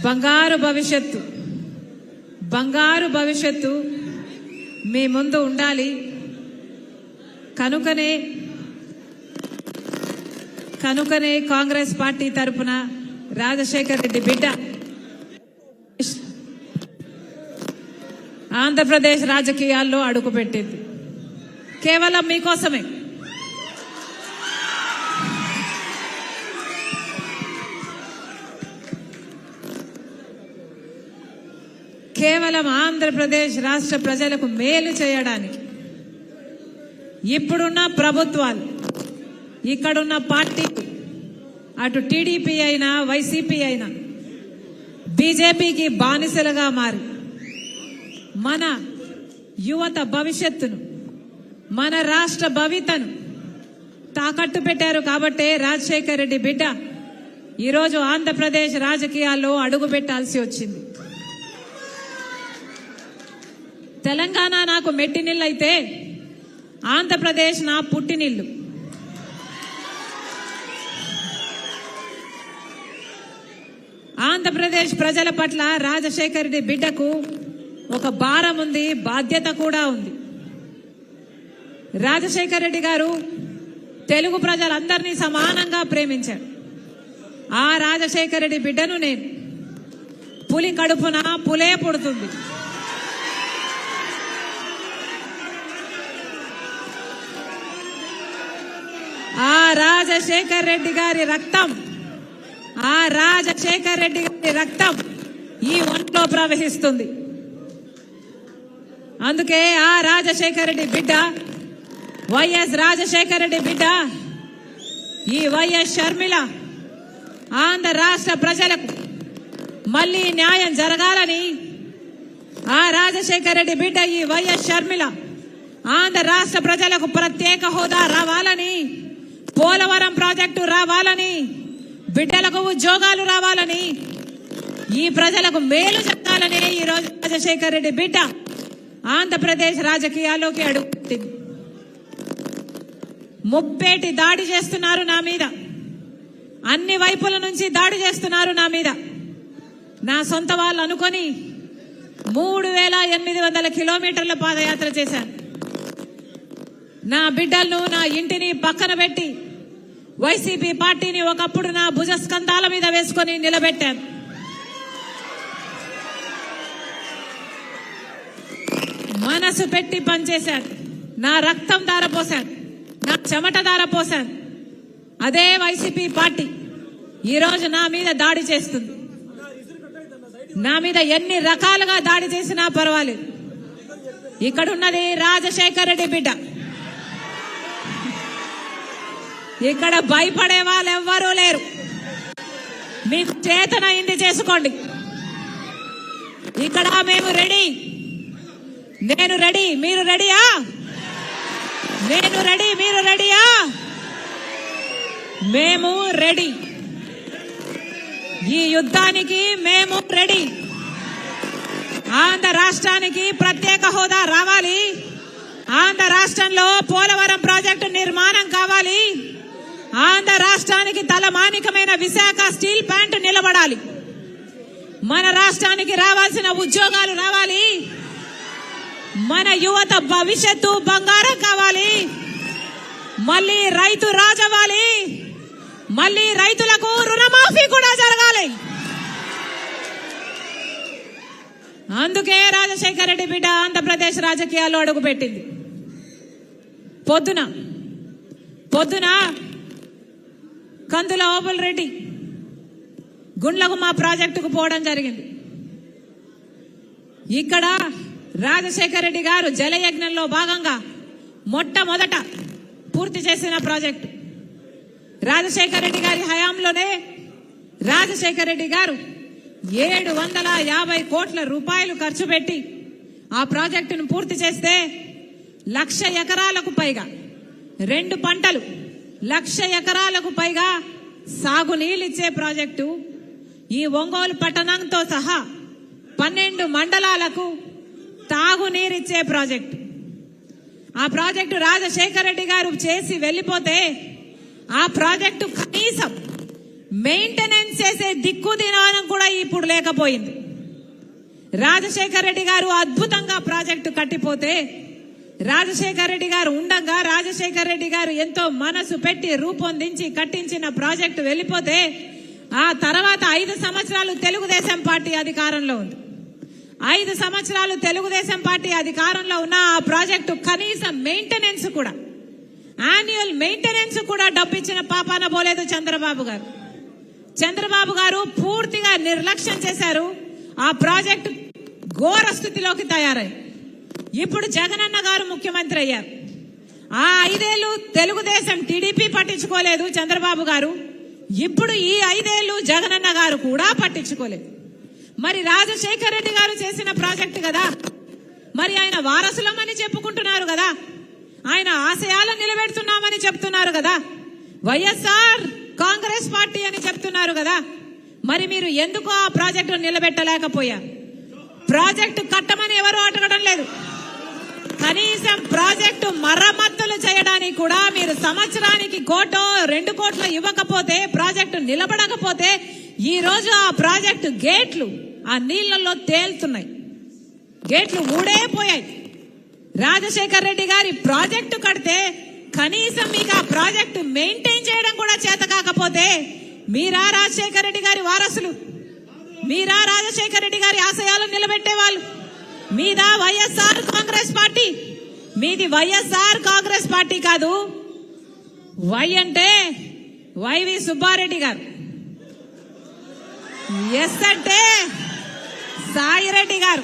బంగారు భవిష్యత్తు మీ ముందు ఉండాలి. కనుకనే కాంగ్రెస్ పార్టీ తరపున రాజశేఖర్ రెడ్డి బిడ్డ ఆంధ్రప్రదేశ్ రాజకీయాల్లో అడుగుపెట్టింది. కేవలం మీకోసమే. కేవలం ఆంధ్రప్రదేశ్ రాష్ట్ర ప్రజలకు మేలు చేయడానికి ఇప్పుడున్న ప్రభుత్వాలు, ఇక్కడున్న పార్టీలు, అటు టీడీపీ అయినా వైసీపీ అయినా బీజేపీకి బానిసలుగా మారి మన యువత భవిష్యత్తును, మన రాష్ట్ర భవితను తాకట్టు పెట్టారు. కాబట్టే రాజశేఖర్ రెడ్డి బిడ్డ ఈరోజు ఆంధ్రప్రదేశ్ రాజకీయాల్లో అడుగు పెట్టాల్సి వచ్చింది. తెలంగాణ నాకు మెట్టినిల్లు అయితే ఆంధ్రప్రదేశ్ నా పుట్టినిల్లు. ఆంధ్రప్రదేశ్ ప్రజల పట్ల రాజశేఖర్ రెడ్డి బిడ్డకు ఒక భారం ఉంది, బాధ్యత కూడా ఉంది. రాజశేఖర్ రెడ్డి గారు తెలుగు ప్రజలందరినీ సమానంగా ప్రేమించారు. ఆ రాజశేఖర్ రెడ్డి బిడ్డను నేను పులి కడుపున పులే పుడుతుంది. ఆ రాజశేఖర్ రెడ్డి గారి రక్తం ఈ ఒంట్లో ప్రవహిస్తుంది. అందుకే ఆ రాజశేఖర్ రెడ్డి బిడ్డ, వైఎస్ రాజశేఖర్ రెడ్డి బిడ్డ, ఈ వైఎస్ షర్మిల ఆంధ్ర రాష్ట్ర ప్రజలకు మళ్లీ న్యాయం జరగాలని, ఆ రాజశేఖర్ రెడ్డి బిడ్డ ఈ వైఎస్ షర్మిల ఆంధ్ర రాష్ట్ర ప్రజలకు ప్రత్యేక హోదా రావాలని, పోలవరం ప్రాజెక్టు రావాలని, బిడ్డలకు ఉద్యోగాలు రావాలని, ఈ ప్రజలకు మేలు జరగాలని ఈ రోజు రాజశేఖర్ రెడ్డి బిడ్డ ఆంధ్రప్రదేశ్ రాజకీయాల్లోకి అడుగుపెట్టింది. ముప్పేటి దాడి చేస్తున్నారు నా మీద, అన్ని వైపుల నుంచి దాడి చేస్తున్నారు నా మీద. నా సొంత వాళ్ళు అనుకొని 3800 కిలోమీటర్ల పాదయాత్ర చేశాను. నా బిడ్డలను, నా ఇంటిని పక్కన పెట్టి వైసీపీ పార్టీని ఒకప్పుడు నా భుజస్కంధాల మీద వేసుకొని నిలబెట్టాను. మనసు పెట్టి పనిచేశాను. నా రక్తం ధారపోశాను, నా చెమట ధారపోశాను. అదే వైసీపీ పార్టీ ఈరోజు నా మీద దాడి చేస్తుంది. నా మీద ఎన్ని రకాలుగా దాడి చేసినా పర్వాలేదు. ఇక్కడున్నది రాజశేఖర్ రెడ్డి బిడ్డ. ఇక్కడ భయపడే వాళ్ళు ఎవ్వరూ లేరు. మీకు చేతనైంది చేసుకోండి. ఇక్కడ మేము రెడీ. నేను రెడీ, మీరు రెడీయా? నేను రెడీ, మీరు రెడీయా? మేము రెడీ. ఈ యుద్ధానికి మేము రెడీ. ఆంధ్ర రాష్ట్రానికి ప్రత్యేక హోదా రావాలి. ఆంధ్ర రాష్ట్రంలో పోలవరం ప్రాజెక్టు నిర్మాణం కావాలి. ఆంధ్ర రాష్ట్రానికి తలమానికమైన విశాఖ స్టీల్ ప్లాంట్ నిలబడాలి. మన రాష్ట్రానికి రావాల్సిన ఉద్యోగాలు రావాలి. మన యువత భవిష్యత్తు బంగారం కావాలి. మళ్ళీ రైతు రాజవ్వాలి. మళ్ళీ రైతులకు రుణమాఫీ కూడా జరగాలి. అందుకే రాజశేఖర్ రెడ్డి బిడ్డ ఆంధ్రప్రదేశ్ రాజకీయాల్లో అడుగుపెట్టింది. పొద్దున కందుల ఓబుల్ రెడ్డి గుండ్లగుమ్మ ప్రాజెక్టుకు పోవడం జరిగింది. ఇక్కడ రాజశేఖర్ రెడ్డి గారు జలయజ్ఞంలో భాగంగా మొట్టమొదట పూర్తి చేసిన ప్రాజెక్టు. రాజశేఖర్ రెడ్డి గారి హయాంలోనే రాజశేఖర్ రెడ్డి గారు 750 కోట్ల రూపాయలు ఖర్చు పెట్టి ఆ ప్రాజెక్టును పూర్తి చేస్తే 1,00,000 ఎకరాలకు పైగా 2 పంటలు 1,00,000 ఎకరాలకు పైగా సాగునీళ్ళిచ్చే ప్రాజెక్టు. ఈ ఒంగోలు పట్టణంతో సహా 12 మండలాలకు తాగునీరిచ్చే ప్రాజెక్టు. ఆ ప్రాజెక్టు రాజశేఖర్ రెడ్డి గారు చేసి వెళ్లిపోతే ఆ ప్రాజెక్టు కనీసం మెయింటెనెన్స్ చేసే దిక్కు దినవనం కూడా ఇప్పుడు లేకపోయింది. రాజశేఖర రెడ్డి గారు అద్భుతంగా ప్రాజెక్టు కట్టిపోతే, రాజశేఖర రెడ్డి గారు ఉండగా, రాజశేఖర రెడ్డి గారు ఎంతో మనసు పెట్టి రూపొందించి కట్టించిన ప్రాజెక్టు వెళ్ళిపోతే, ఆ తర్వాత 5 సంవత్సరాలు తెలుగుదేశం పార్టీ అధికారంలో ఉంది. 5 సంవత్సరాలు తెలుగుదేశం పార్టీ అధికారంలో ఉన్న ఆ ప్రాజెక్టు కనీసం మెయింటెనెన్స్ కూడా, యాన్యువల్ మెయింటెనెన్స్ కూడా డబ్బిచ్చిన పాపాన పోలేదు చంద్రబాబు గారు. చంద్రబాబు గారు పూర్తిగా నిర్లక్ష్యం చేశారు. ఆ ప్రాజెక్టు ఘోర స్థితిలోకి తయారై ఇప్పుడు జగనన్న గారు ముఖ్యమంత్రి అయ్యారు. ఆ 5 ఏళ్లు తెలుగుదేశం టీడీపీ పట్టించుకోలేదు చంద్రబాబు గారు. ఇప్పుడు ఈ 5 ఏళ్లు జగనన్న గారు కూడా పట్టించుకోలేదు. మరి రాజశేఖర రెడ్డి గారు చేసిన ప్రాజెక్టు కదా, మరి ఆయన వారసులమని చెప్పుకుంటున్నారు కదా, ఆయన ఆశయాలను నిలబెడుతున్నామని చెప్తున్నారు కదా, వైఎస్ఆర్ కాంగ్రెస్ పార్టీ అని చెప్తున్నారు కదా, మరి మీరు ఎందుకు ఆ ప్రాజెక్టు నిలబెట్టలేకపోయారు? ప్రాజెక్టు కట్టమని ఎవరు అడగడం లేదు. కనీసం ప్రాజెక్టు మరమ్మతులు చేయడానికి కూడా మీరు సంవత్సరానికి 1 కోటో 2 కోట్లు ఇవ్వకపోతే, ప్రాజెక్టు నిలబడకపోతే ఈ రోజు ఆ ప్రాజెక్టు గేట్లు ఆ నీళ్లలో తేలుతున్నాయి, గేట్లు ఊడేపోయాయి. రాజశేఖర రెడ్డి గారి ప్రాజెక్టు కడితే కనీసం మీకు ఆ ప్రాజెక్టు మెయింటైన్ చేయడం కూడా చేత కాకపోతే, మీరా రాజశేఖర రెడ్డి గారి వారసులు? మీరా రాజశేఖర రెడ్డి గారి ఆశయాలను నిలబెట్టే వాళ్ళు? మీదా వైఎస్ఆర్ కాంగ్రెస్ పార్టీ? మీది వైఎస్ఆర్ కాంగ్రెస్ పార్టీ కాదు. వై అంటే వైవి సుబ్బారెడ్డి గారు, ఎస్ అంటే సాయిరెడ్డి గారు,